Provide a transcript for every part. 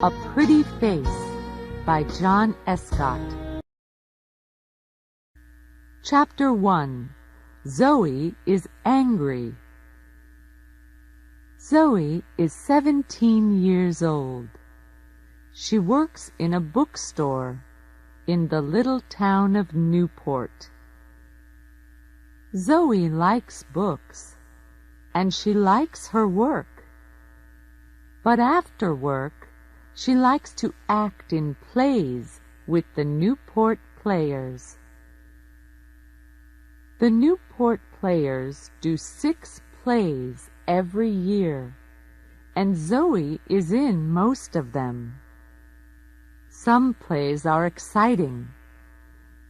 A Pretty Face by John Escott. Chapter 1. Zoe is Angry. Zoe is 17 years old. She works in a bookstore in the little town of Newport. Zoe likes books, and she likes her work. But after work, she likes to act in plays with the Newport Players. The Newport Players do 6 plays every year, and Zoe is in most of them. Some plays are exciting,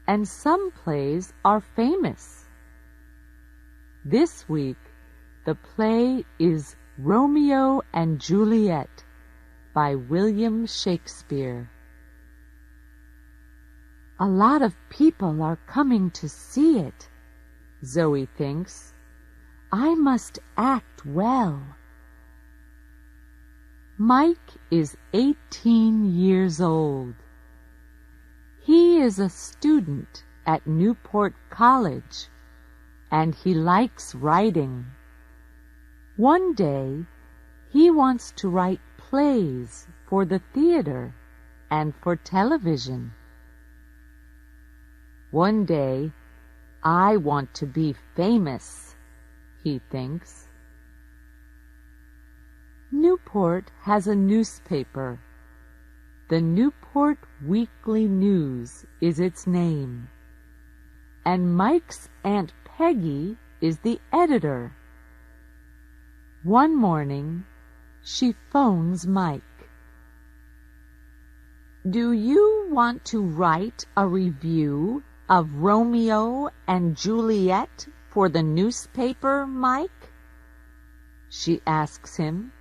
and some plays are famous. This week, the play is Romeo and Juliet by William Shakespeare. A lot of people are coming to see it, Zoe thinks. I must act well. Mike is 18 years old. He is a student at Newport College, and he likes writing. One day, he wants to write plays for the theater and for television. One day, I want to be famous, he thinks. Newport has a newspaper. The Newport Weekly News is its name, and Mike's Aunt Peggy is the editor. One morning, she phones Mike. Do you want to write a review of Romeo and Juliet for the newspaper, Mike? She asks him.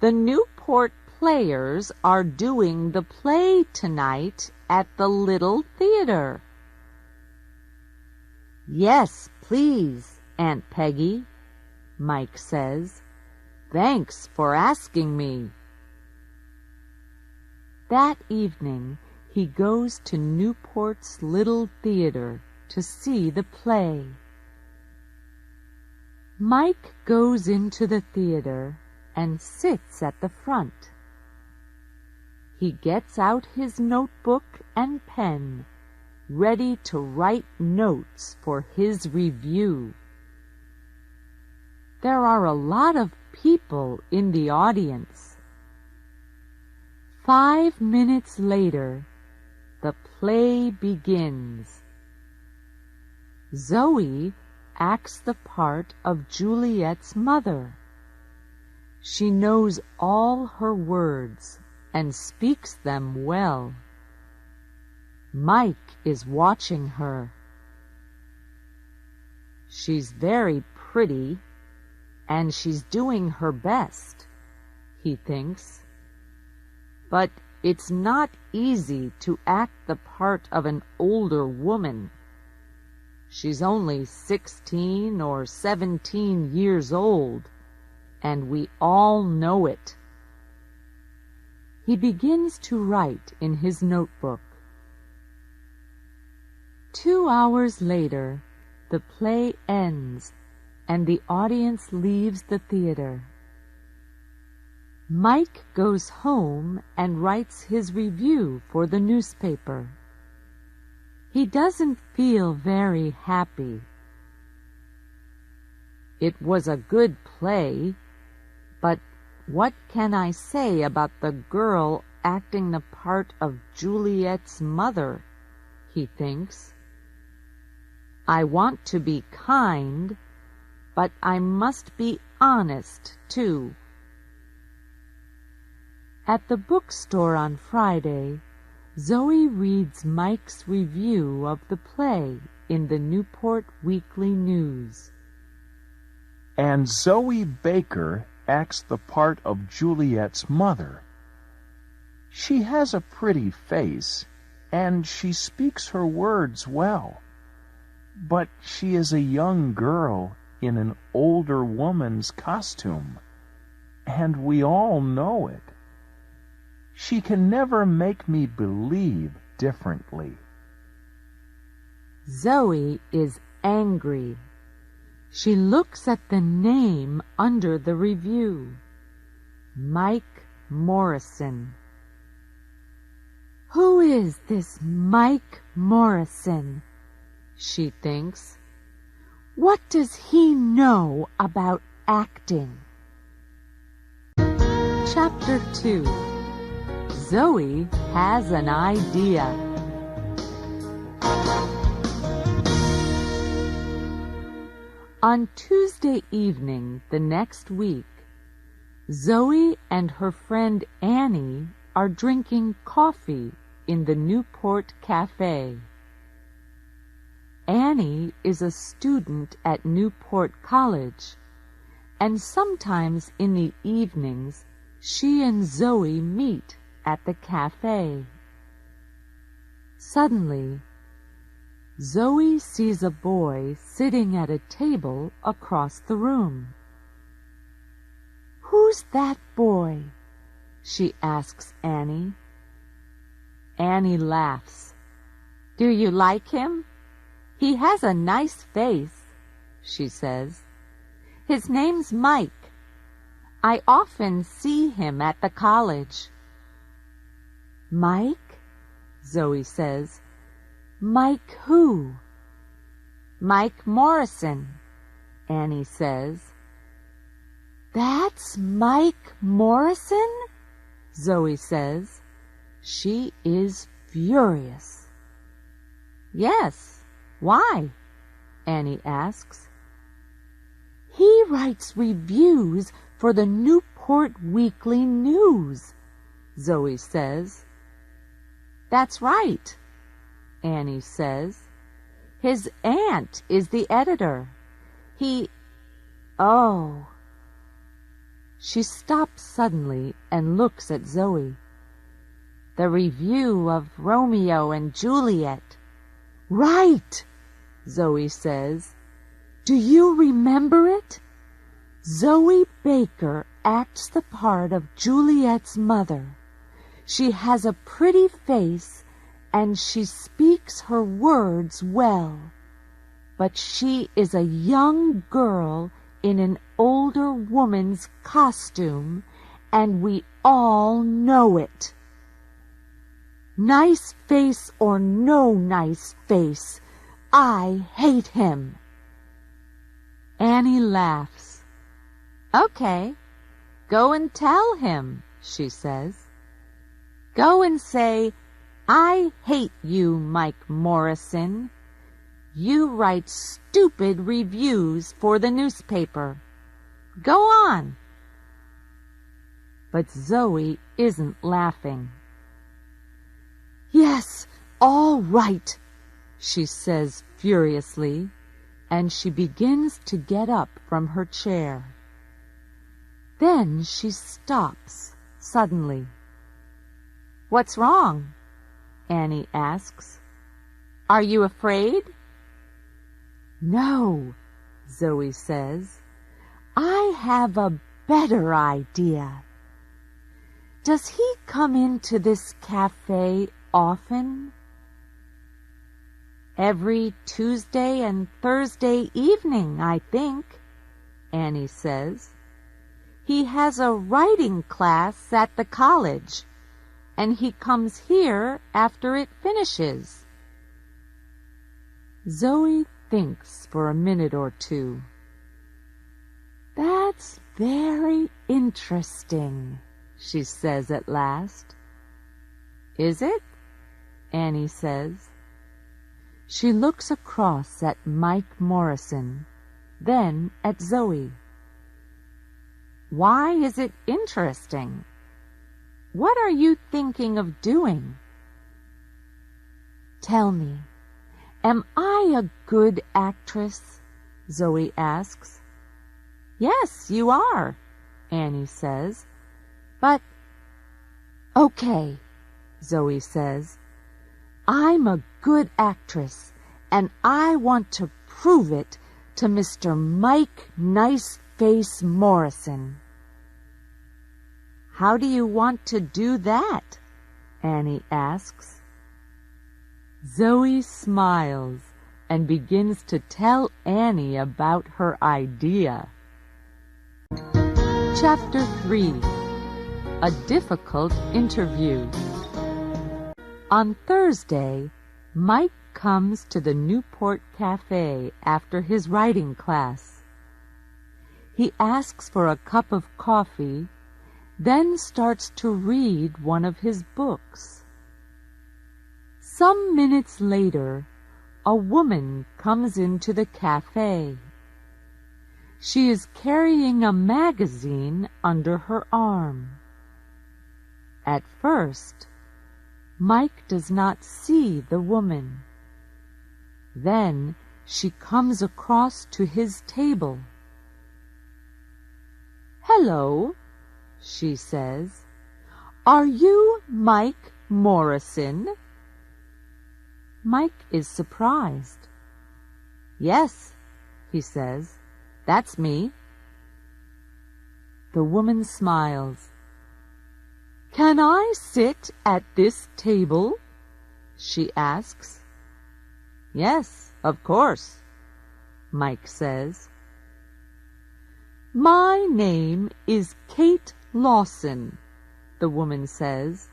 The Newport Players are doing the play tonight at the little theater. Yes, please, Aunt Peggy, Mike says. Thanks for asking me. That evening, he goes to Newport's little theater to see the play. Mike goes into the theater and sits at the front. He gets out his notebook and pen, ready to write notes for his review. There are a lot of people in the audience. 5 minutes later, the play begins. Zoe acts the part of Juliet's mother. She knows all her words and speaks them well. Mike is watching her. She's very pretty, and she's doing her best, he thinks. But it's not easy to act the part of an older woman. She's only 16 or 17 years old, and we all know it. He begins to write in his notebook. 2 hours later, the play ends, and the audience leaves the theater. Mike goes home and writes his review for the newspaper. He doesn't feel very happy. It was a good play, but what can I say about the girl acting the part of Juliet's mother, he thinks. I want to be kind, but I must be honest, too. At the bookstore on Friday, Zoe reads Mike's review of the play in the Newport Weekly News. And Zoe Baker acts the part of Juliet's mother. She has a pretty face, and she speaks her words well. But she is a young girl in an older woman's costume, and we all know it. She can never make me believe differently. Zoe is angry. She looks at the name under the review. Mike Morrison. Who is this Mike Morrison? She thinks. What does he know about acting? Chapter 2. Zoe has an idea. On Tuesday evening the next week, Zoe and her friend Annie are drinking coffee in the Newport Cafe. Annie is a student at Newport College, and sometimes in the evenings she and Zoe meet at the cafe. Suddenly, Zoe sees a boy sitting at a table across the room. "Who's that boy?" she asks Annie. Annie laughs. "Do you like him? He has a nice face," she says. "His name's Mike. I often see him at the college." "Mike?" Zoe says. "Mike who?" "Mike Morrison," Annie says. "That's Mike Morrison?" Zoe says. She is furious. "Yes, why?" Annie asks. "He writes reviews for the Newport Weekly News," Zoe says. "That's right," Annie says. "His aunt is the editor. Oh." She stops suddenly and looks at Zoe. "The review of Romeo and Juliet." "Right," Zoe says. "Do you remember it? Zoe Baker acts the part of Juliet's mother. She has a pretty face and she speaks her words well. But she is a young girl in an older woman's costume, and we all know it. Nice face or no nice face, I hate him." Annie laughs. "Okay, go and tell him," she says. "Go and say, 'I hate you, Mike Morrison. You write stupid reviews for the newspaper. Go on." But Zoe isn't laughing. "Yes, all right," she says furiously, and she begins to get up from her chair. Then she stops suddenly. "What's wrong?" Annie asks. "Are you afraid?" "No," Zoe says. "I have a better idea. Does he come into this cafe often?" "Every Tuesday and Thursday evening, I think," Annie says. "He has a writing class at the college, and he comes here after it finishes." Zoe thinks for a minute or two. "That's very interesting," she says at last. "Is it?" Annie says. She looks across at Mike Morrison, then at Zoe. "Why is it interesting? What are you thinking of doing?" "Tell me, am I a good actress?" Zoe asks. "Yes, you are," Annie says. "But—" "Okay," Zoe says. "I'm a good actress, and I want to prove it to Mr. Mike Nice Face Morrison." How do you want to do that? Annie asks. Zoe smiles and begins to tell Annie about her idea. Chapter 3. A Difficult Interview. On Thursday, Mike comes to the Newport Cafe after his writing class. He asks for a cup of coffee, then starts to read one of his books. Some minutes later, a woman comes into the cafe. She is carrying a magazine under her arm. At first, Mike does not see the woman. Then she comes across to his table. "Hello," she says. "Are you Mike Morrison?" Mike is surprised. "Yes," he says, "that's me." The woman smiles. "Can I sit at this table?" she asks. "Yes, of course," Mike says. "My name is Kate Lawson," the woman says.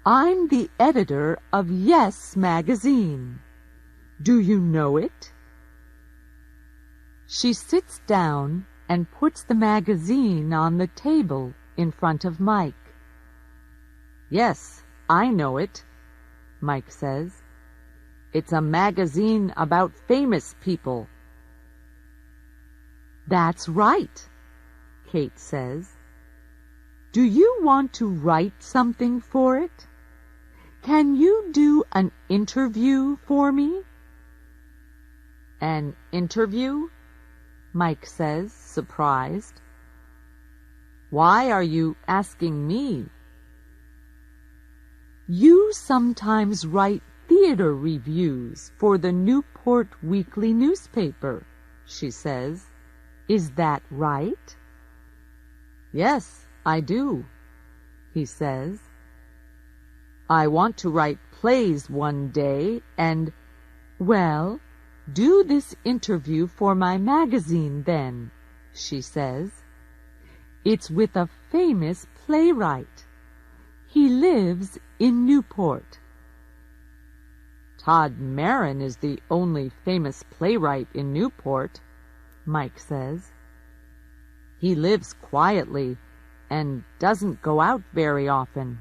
"I'm the editor of Yes magazine. Do you know it?" She sits down and puts the magazine on the table in front of Mike. "Yes, I know it," Mike says. "It's a magazine about famous people." "That's right," Kate says. "Do you want to write something for it? Can you do an interview for me?" "An interview?" Mike says, surprised. "Why are you asking me?" "You sometimes write theater reviews for the Newport Weekly newspaper," she says. "Is that right?" "Yes, I do," he says. "I want to write plays one day and—" "Well, do this interview for my magazine then," she says. "It's with a famous playwright. He lives in Newport." "Todd Marin is the only famous playwright in Newport," Mike says. "He lives quietly and doesn't go out very often.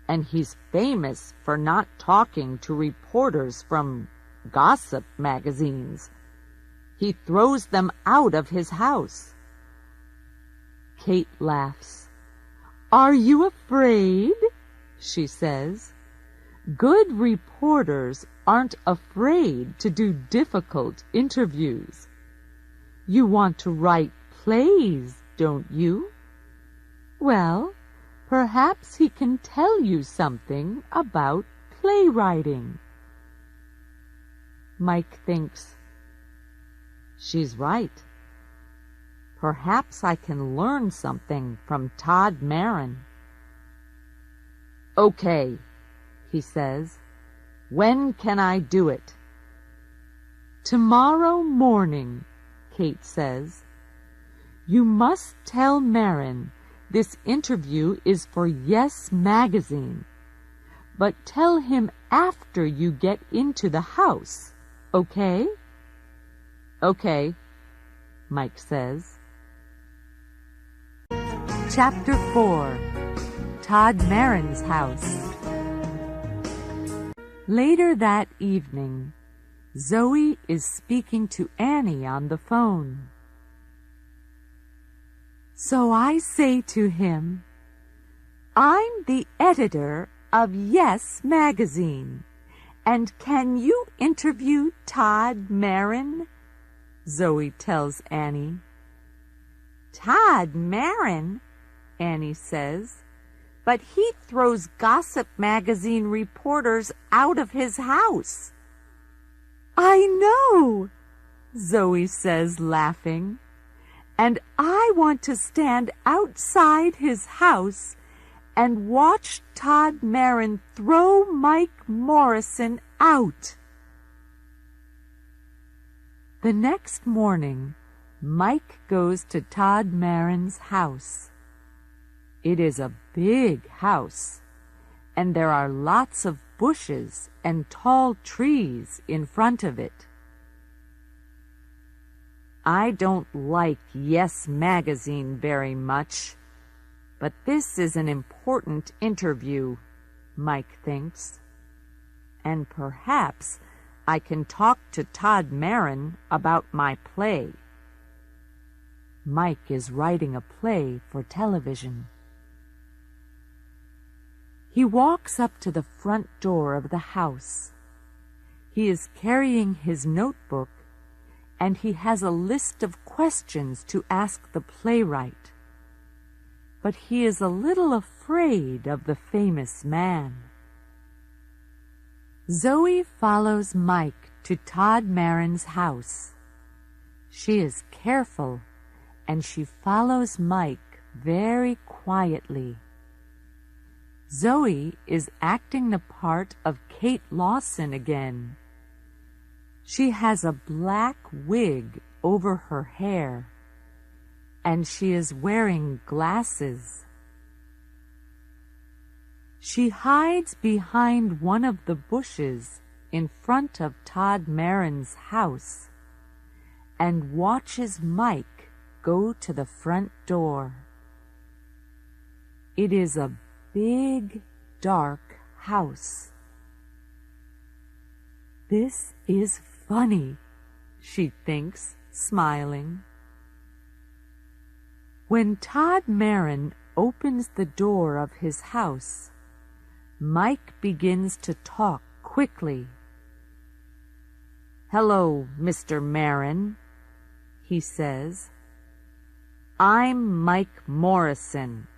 And he's famous for not talking to reporters from gossip magazines. He throws them out of his house." Kate laughs. "Are you afraid?" she says. "Good reporters aren't afraid to do difficult interviews. You want to write plays, don't you? Well, perhaps he can tell you something about playwriting." Mike thinks, "She's right. Perhaps I can learn something from Todd Marin." "Okay," he says. "When can I do it?" "Tomorrow morning," Kate says. "You must tell Marin this interview is for Yes magazine, but tell him after you get into the house, okay?" "Okay," Mike says. Chapter 4. Todd Marin's House. Later that evening, Zoe is speaking to Annie on the phone. "So I say to him, 'I'm the editor of Yes magazine, and can you interview Todd Marin?' Zoe tells Annie. "Todd Marin?" Annie says. "But he throws gossip magazine reporters out of his house." "I know," Zoe says, laughing. and I want to stand outside his house and watch Todd Marin throw Mike Morrison out. The next morning, Mike goes to Todd Marin's house. It is a big house, and there are lots of bushes and tall trees in front of it. I don't like Yes Magazine very much, but this is an important interview, Mike thinks, and perhaps I can talk to Todd Marin about my play. Mike is writing a play for television. He walks up to the front door of the house. He is carrying his notebook, and he has a list of questions to ask the playwright. But he is a little afraid of the famous man. Zoe follows Mike to Todd Marin's house. She is careful, and she follows Mike very quietly. Zoe is acting the part of Kate Lawson again. She has a black wig over her hair, and she is wearing glasses. She hides behind one of the bushes in front of Todd Marin's house and watches Mike go to the front door. It is a big, dark house. This is funny, she thinks, smiling. When Todd Marin opens the door of his house, Mike begins to talk quickly. "Hello, Mr. Marin," he says. "I'm Mike Morrison.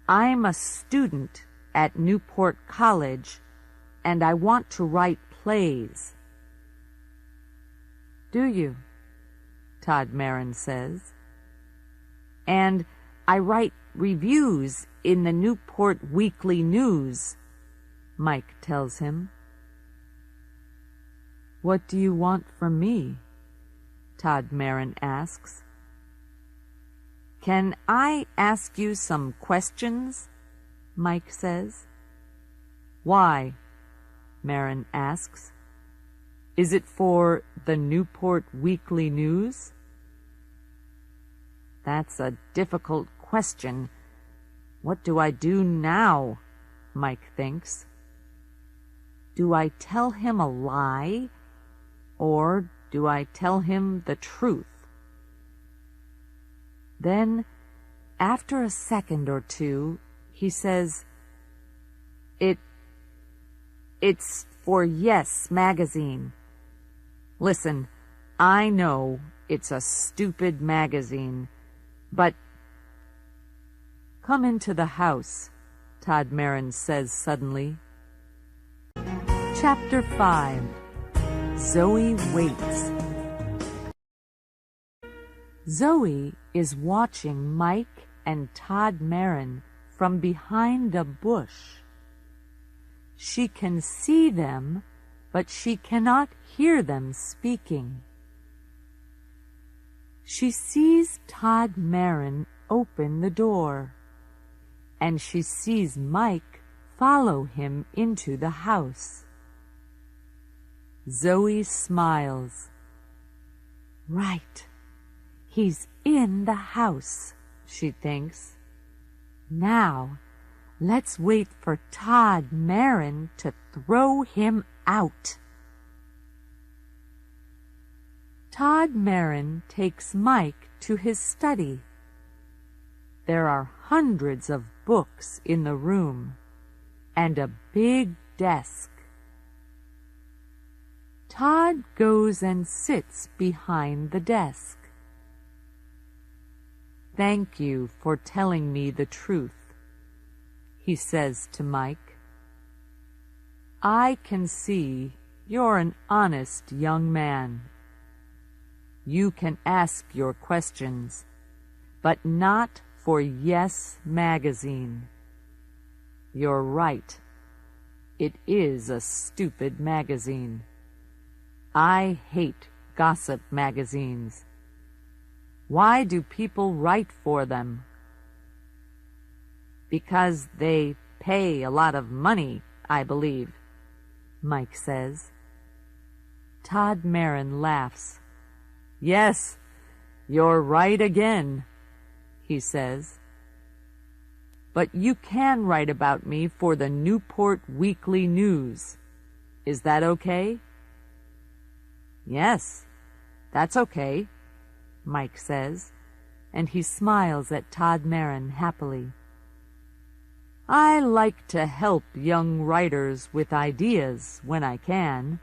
I'm a student at Newport College, and I want to write plays." "Do you?" Todd Marin says. "And I write reviews in the Newport Weekly News," Mike tells him. "What do you want from me?" Todd Marin asks. "Can I ask you some questions?" Mike says. "Why?" Marin asks. "Is it for the Newport Weekly News?" "That's a difficult question. What do I do now?" Mike thinks. Do I tell him a lie, or do I tell him the truth? Then, after a second or two, he says, It's for Yes Magazine. Listen, I know it's a stupid magazine, but..." "Come into the house," Todd Marin says suddenly. Chapter 5. Zoe Waits. Zoe is watching Mike and Todd Marin from behind a bush. She can see them, but she cannot hear them speaking. She sees Todd Marin open the door, and she sees Mike follow him into the house. Zoe smiles. "Right. He's in the house," she thinks. "Now, let's wait for Todd Marin to throw him out." Todd Marin takes Mike to his study. There are hundreds of books in the room, and a big desk. Todd goes and sits behind the desk. "Thank you for telling me the truth," he says to Mike. "I can see you're an honest young man. You can ask your questions but not for Yes Magazine. You're right. It is a stupid magazine. I hate gossip magazines. Why do people write for them? Because they pay a lot of money, I believe, Mike says. Todd Marin laughs. Yes, you're right again, he says. But you can write about me for the Newport Weekly News. Is that okay? Yes, that's okay, Mike says, and he smiles at Todd Marin happily. I like to help young writers with ideas when I can,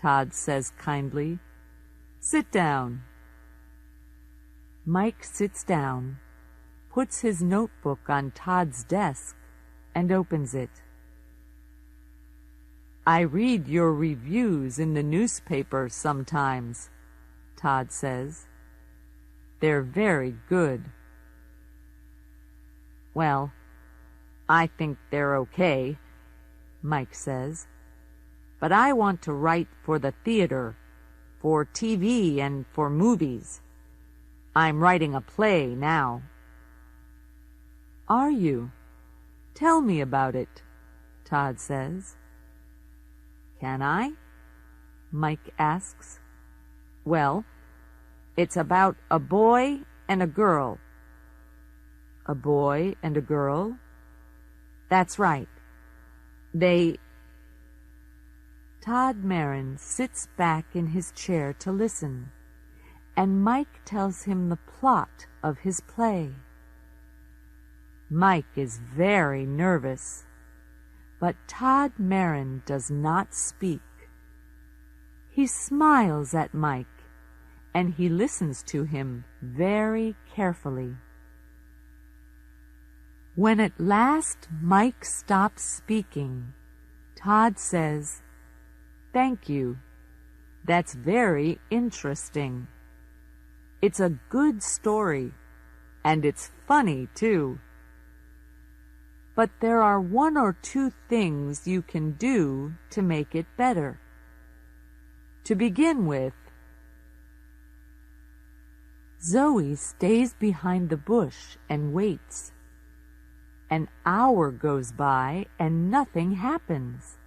Todd says kindly. Sit down. Mike sits down, puts his notebook on Todd's desk, and opens it. I read your reviews in the newspaper sometimes, Todd says. They're very good. Well, I think they're okay, Mike says. But I want to write for the theater, for TV, and for movies. I'm writing a play now. Are you? Tell me about it, Todd says. Can I? Mike asks. Well, it's about a boy and a girl. A boy and a girl? That's right. Todd Marin sits back in his chair to listen, and Mike tells him the plot of his play. Mike is very nervous, but Todd Marin does not speak. He smiles at Mike, and he listens to him very carefully. When at last Mike stops speaking, Todd says, "Thank you. That's very interesting. It's a good story, and it's funny, too. But there are one or two things you can do to make it better. To begin with, Zoe stays behind the bush and waits. An hour goes by and nothing happens.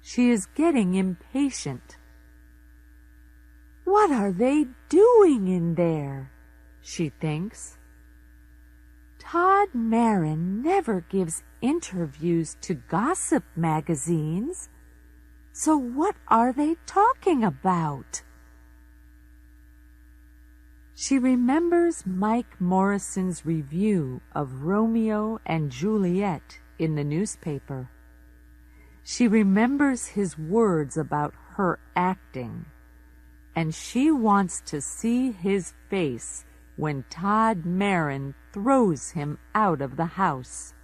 She is getting impatient. What are they doing in there? She thinks. Todd Marin never gives interviews to gossip magazines. So what are they talking about? She remembers Mike Morrison's review of Romeo and Juliet in the newspaper. She remembers his words about her acting, and she wants to see his face when Todd Marin throws him out of the house.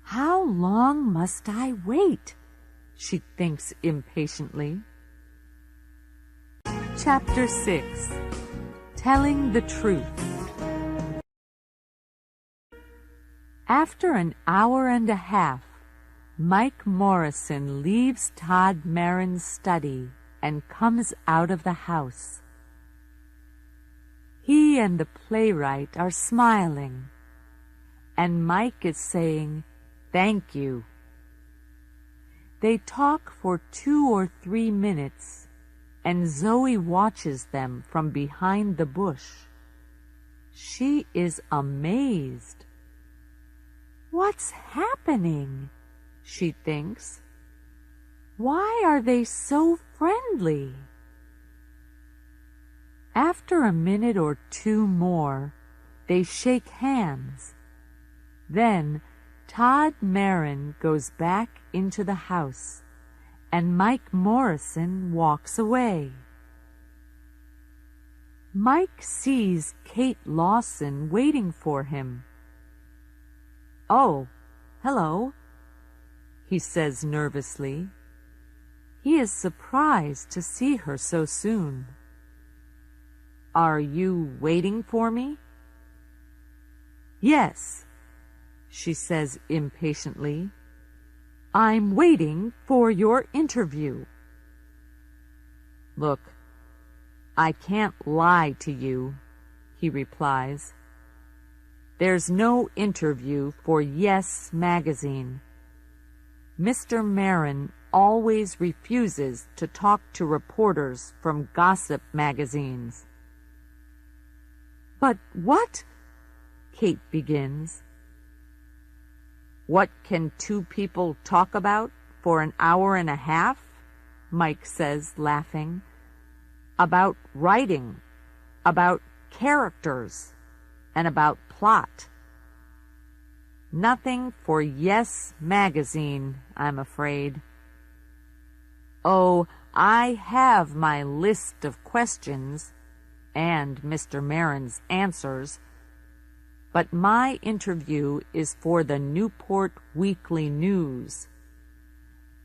How long must I wait? She thinks impatiently. Chapter 6. Telling the Truth. After an hour and a half, Mike Morrison leaves Todd Marin's study and comes out of the house. He and the playwright are smiling, and Mike is saying, "Thank you." They talk for 2 or 3 minutes, and Zoe watches them from behind the bush. She is amazed. What's happening? She thinks. Why are they so friendly? After a minute or 2 more, they shake hands. Then Todd Marin goes back into the house, and Mike Morrison walks away. Mike sees Kate Lawson waiting for him. "Oh, hello," he says nervously. He is surprised to see her so soon. Are you waiting for me? Yes, she says impatiently. I'm waiting for your interview. Look, I can't lie to you, he replies. There's no interview for Yes magazine. Mr. Marin always refuses to talk to reporters from gossip magazines. But what? Kate begins. What can two people talk about for an hour and a half? Mike says, laughing. About writing, about characters, and about plot. Nothing for Yes magazine, I'm afraid. Oh, I have my list of questions and Mr. Marin's answers, but my interview is for the Newport Weekly News.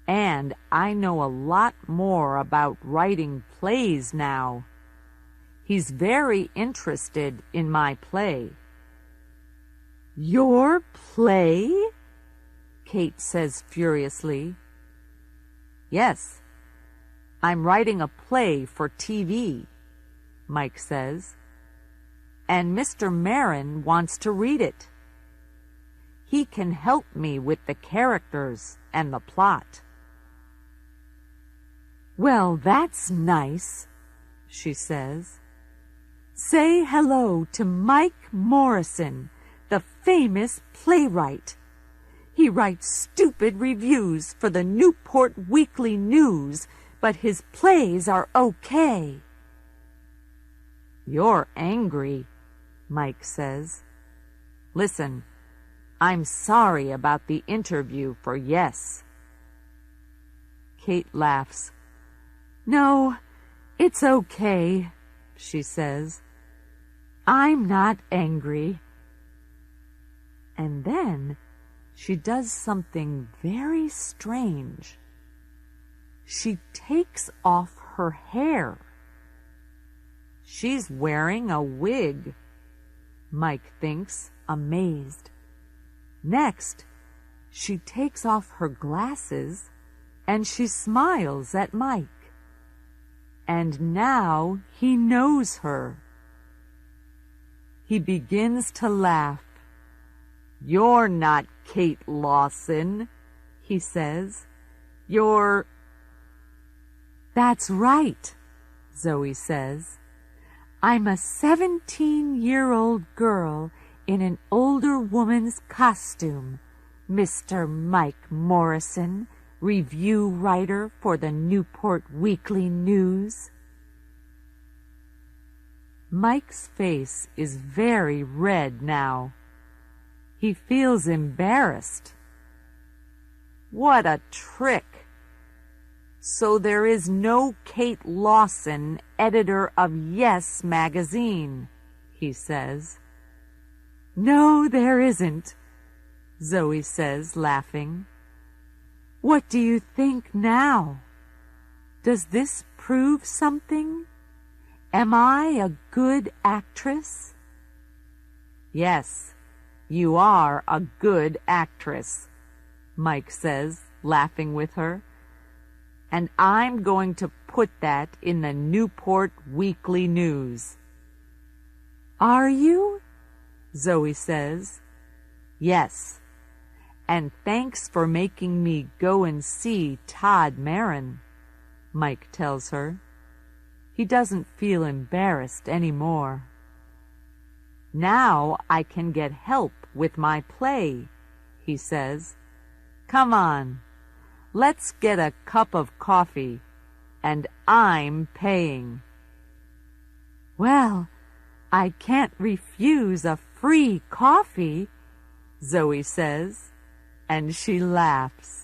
And I know a lot more about writing plays now. He's very interested in my play. Your play? Kate says furiously. Yes, I'm writing a play for TV, Mike says, and Mr. Marin wants to read it. He can help me with the characters and the plot. Well, that's nice, she says. Say hello to Mike Morrison, the famous playwright. He writes stupid reviews for the Newport Weekly News, but his plays are okay. You're angry, Mike says. Listen, I'm sorry about the interview for Yes. Kate laughs. No, it's okay, she says. I'm not angry. And then she does something very strange. She takes off her hair. She's wearing a wig, Mike thinks, amazed. Next, she takes off her glasses and she smiles at Mike. And now he knows her. He begins to laugh. You're not Kate Lawson, he says. You're... That's right, Zoe says. I'm a 17-year-old girl in an older woman's costume, Mr. Mike Morrison, review writer for the Newport Weekly News. Mike's face is very red now. He feels embarrassed. What a trick! So there is no Kate Lawson, editor of Yes magazine, he says. No, there isn't, Zoe says, laughing. What do you think now? Does this prove something? Am I a good actress? Yes, you are a good actress, Mike says, laughing with her. And I'm going to put that in the Newport Weekly News. Are you? Zoe says. Yes. And thanks for making me go and see Todd Marin, Mike tells her. He doesn't feel embarrassed anymore. Now I can get help with my play, he says. Come on, let's get a cup of coffee, and I'm paying. Well, I can't refuse a free coffee, Zoe says, and she laughs.